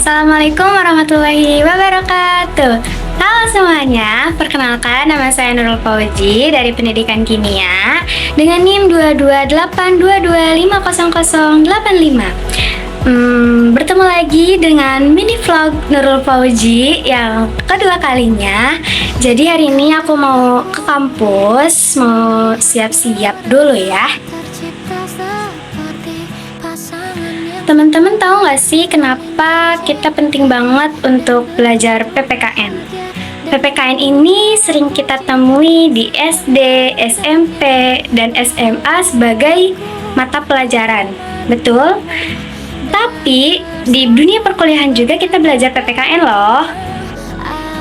Assalamualaikum warahmatullahi wabarakatuh. Halo semuanya, perkenalkan nama saya Nurul Fauzi dari Pendidikan Kimia dengan NIM 22822500085. Bertemu lagi dengan mini vlog Nurul Fauzi yang kedua kalinya. Jadi hari ini aku mau ke kampus, mau siap-siap dulu ya. Teman-teman tahu nggak sih kenapa kita penting banget untuk belajar PPKN? PPKN ini sering kita temui di SD, SMP, dan SMA sebagai mata pelajaran. Betul? Tapi di dunia perkuliahan juga kita belajar PPKN loh.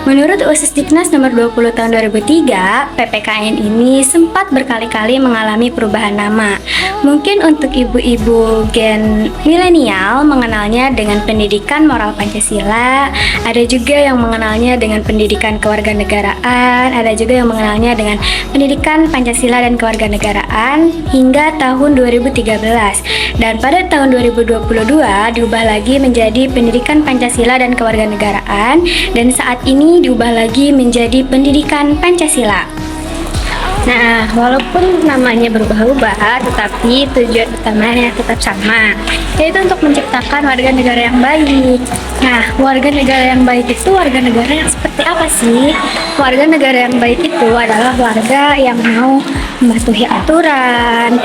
Menurut Usisdiknas nomor 20 tahun 2003, PPKN ini sempat berkali-kali mengalami perubahan nama. Mungkin untuk ibu-ibu gen milenial mengenalnya dengan pendidikan moral Pancasila, ada juga yang mengenalnya dengan pendidikan kewarganegaraan, ada juga yang mengenalnya dengan pendidikan Pancasila dan kewarganegaraan hingga tahun 2013. Dan pada tahun 2022 diubah lagi menjadi pendidikan Pancasila dan kewarganegaraan, dan saat ini diubah lagi menjadi pendidikan Pancasila. Nah, walaupun namanya berubah-ubah, tetapi tujuan utamanya tetap sama, yaitu untuk menciptakan warga negara yang baik. Nah, warga negara yang baik itu warga negara yang seperti apa sih? Warga negara yang baik itu adalah warga yang mau mematuhi aturan,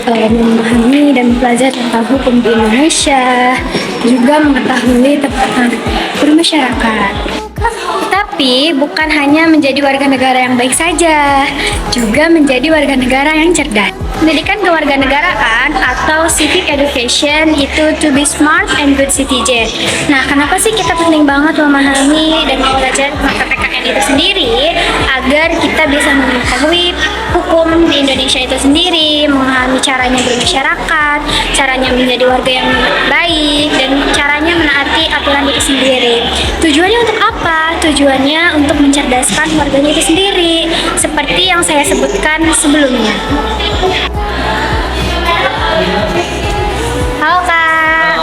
memahami dan belajar tentang hukum di Indonesia, juga mengetahui tentang bermasyarakat. Tapi bukan hanya menjadi warga negara yang baik saja, juga menjadi warga negara yang cerdas. Pendidikan kewarganegaraan atau civic education itu to be smart and good citizen. Nah, kenapa sih kita penting banget memahami dan mempelajari PPKN itu sendiri agar kita bisa mengetahui hukum di Indonesia itu sendiri, memahami caranya bermasyarakat, caranya menjadi warga yang baik, dan caranya menaati aturan itu sendiri. Tujuannya untuk apa? Tujuannya untuk mencerdaskan warganya itu sendiri, seperti yang saya sebutkan sebelumnya. Halo Kak,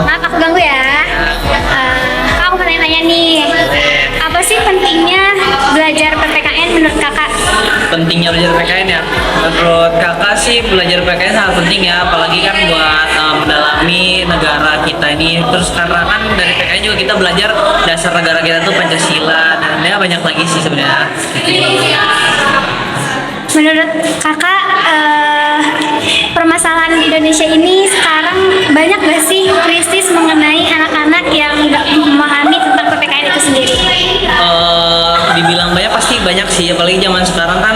maaf aku ganggu ya. Kak, aku mau nanya nih, apa sih pentingnya belajar PPKN menurut Kakak? Pentingnya belajar PPKN ya, menurut kakak sih belajar PPKN sangat penting ya, apalagi kan buat mendalami negara kita ini. Terus karena kan dari PPKN juga kita belajar dasar negara kita tuh Pancasila, dan ya banyak lagi sih sebenarnya. Menurut kakak, permasalahan di Indonesia ini sekarang banyak gak sih krisis mengenai anak-anak yang gak memahami tentang PPKN itu sendiri? Dibilang banyak, pasti banyak sih, apalagi zaman sekarang kan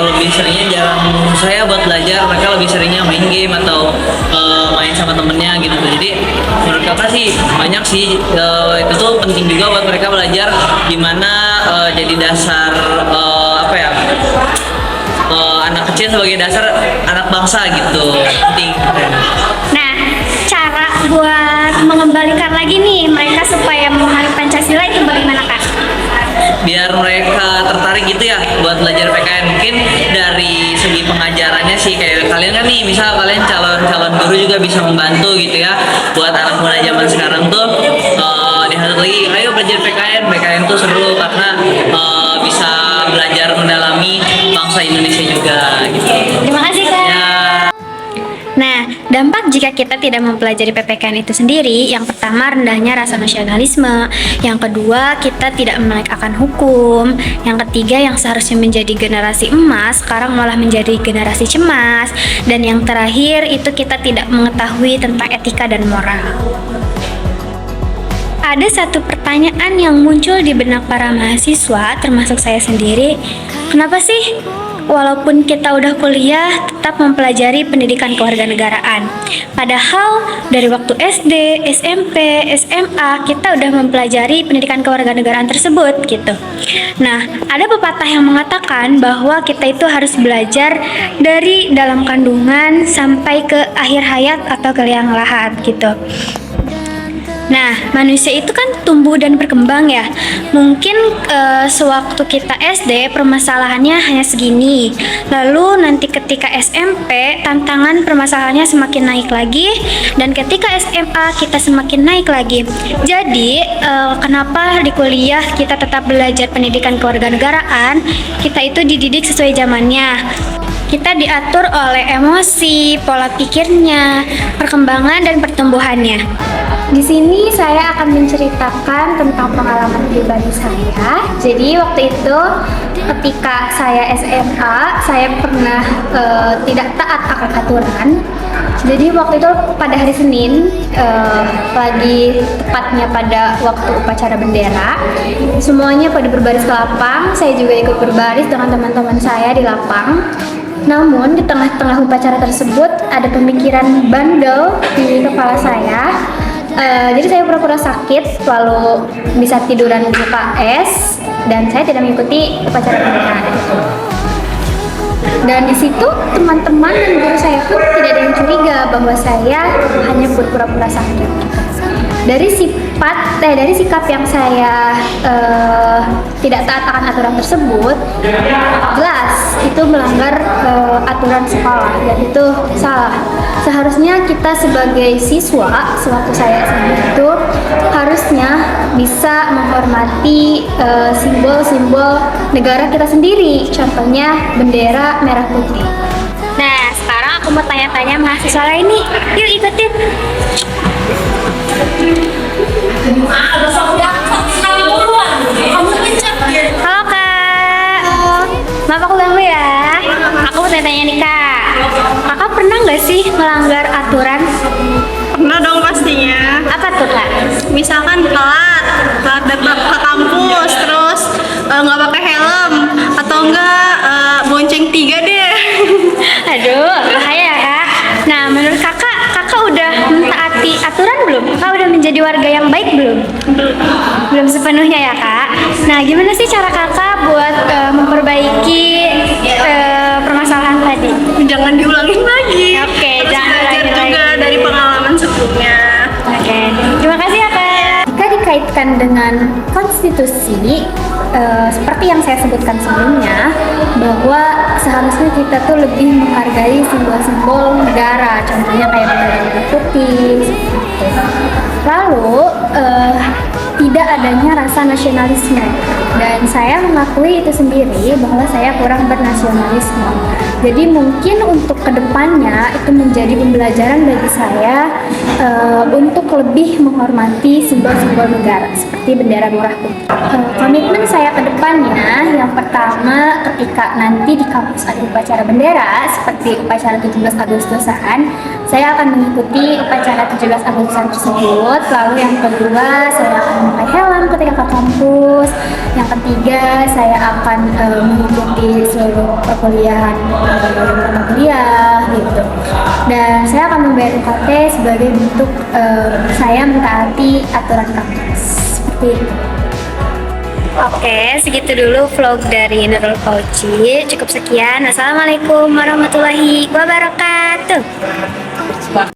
lebih seringnya jarang saya buat belajar, mereka lebih seringnya main game atau main sama temennya gitu. Jadi menurut kakak sih banyak sih, itu tuh penting juga buat mereka belajar gimana jadi dasar anak kecil sebagai dasar anak bangsa gitu, penting. Nah, cara buat mengembalikan lagi nih mereka supaya memahami Pancasila itu bagaimana Kak? Biar mereka tertarik gitu ya buat belajar PKN, mungkin dari segi pengajarannya sih, kayak kalian kan nih, misal kalian calon guru juga bisa membantu gitu ya buat anak muda zaman sekarang tuh dihalut lagi, ayo belajar PKN tuh seru karena bisa belajar mendalami bangsa Indonesia juga gitu. Terima kasih Kak. Ya. Nah, dampak jika kita tidak mempelajari PPKN itu sendiri, yang pertama rendahnya rasa nasionalisme, yang kedua kita tidak melek akan hukum, yang ketiga yang seharusnya menjadi generasi emas sekarang malah menjadi generasi cemas, dan yang terakhir itu kita tidak mengetahui tentang etika dan moral. Ada satu pertanyaan yang muncul di benak para mahasiswa, termasuk saya sendiri, kenapa sih walaupun kita udah kuliah tetap mempelajari pendidikan kewarganegaraan? Padahal dari waktu SD, SMP, SMA kita udah mempelajari pendidikan kewarganegaraan tersebut gitu. Nah, ada pepatah yang mengatakan bahwa kita itu harus belajar dari dalam kandungan sampai ke akhir hayat atau ke liang lahat gitu. Nah, manusia itu kan tumbuh dan berkembang ya. Mungkin sewaktu kita SD permasalahannya hanya segini. Lalu nanti ketika SMP tantangan permasalahannya semakin naik lagi, dan ketika SMA kita semakin naik lagi. Jadi kenapa di kuliah kita tetap belajar pendidikan kewarganegaraan? Kita itu dididik sesuai zamannya. Kita diatur oleh emosi, pola pikirnya, perkembangan dan pertumbuhannya. Di sini saya akan menceritakan tentang pengalaman pribadi saya. Jadi waktu itu ketika saya SMA, saya pernah tidak taat akan aturan. Jadi waktu itu pada hari Senin, lagi tepatnya pada waktu upacara bendera, semuanya pada berbaris ke lapang. Saya juga ikut berbaris dengan teman-teman saya di lapang. Namun di tengah-tengah upacara tersebut ada pemikiran bandel di kepala saya. Jadi saya pura-pura sakit, lalu bisa tiduran di UKS, dan saya tidak mengikuti upacara pernikahan. Dan di situ teman-teman dan guru saya pun tidak ada yang curiga bahwa saya hanya pura-pura sakit. Dari sikap yang saya tidak taat akan aturan tersebut, jelas itu melanggar aturan sekolah, dan itu salah. Seharusnya kita sebagai siswa, sewaktu saya SMA itu harusnya bisa menghormati simbol-simbol negara kita sendiri, contohnya bendera merah putih. Nah, sekarang aku mau tanya-tanya mahasiswa lain nih. Yuk ikutin. Halo Kak. Maaf aku ganggu ya. Aku mau tanya-tanya nih Kak. Kakak pernah nggak sih melanggar aturan? Pernah dong pastinya. Apa tuh Kak? Misalkan telat datang ke kampus, terus nggak pakai helm, atau enggak bonceng 3 deh. Aduh, bahaya ya Kak. Nah, menurut kakak udah mentaati aturan belum? Kakak udah menjadi warga yang baik belum? Belum sepenuhnya ya Kak. Nah, gimana sih cara kakak buat memperbaiki permasalahan tadi? Jangan diulangin lagi. Oke, Harus jangan belajar ulangin juga lagi. dari pengalaman sebelumnya. Oke, terima kasih ya Kak. Jika dikaitkan dengan konstitusi, seperti yang saya sebutkan sebelumnya, bahwa seharusnya kita tuh lebih menghargai simbol-simbol negara, contohnya kayak bendera merah putih, seperti itu. Lalu tidak adanya rasa nasionalisme, dan saya mengakui itu sendiri bahwa saya kurang bernasionalisme. Jadi mungkin untuk kedepannya itu menjadi pembelajaran bagi saya untuk lebih menghormati simbol-simbol negara seperti bendera merah putih. Komitmen saya ke depannya, yang pertama ketika nanti di kampus ada upacara bendera seperti upacara 17 Agustusan, saya akan mengikuti upacara 17 Agustusan tersebut. Lalu yang kedua, saya akan memakai helm ketika ke kampus. Yang ketiga, saya akan mengikuti seluruh perkuliahan kuliah gitu. Dan saya akan membayar UKT sebagai bentuk saya mentaati aturan kampus. Seperti itu. Oke, segitu dulu vlog dari Nurul Fauci. Cukup sekian. Wassalamualaikum warahmatullahi wabarakatuh.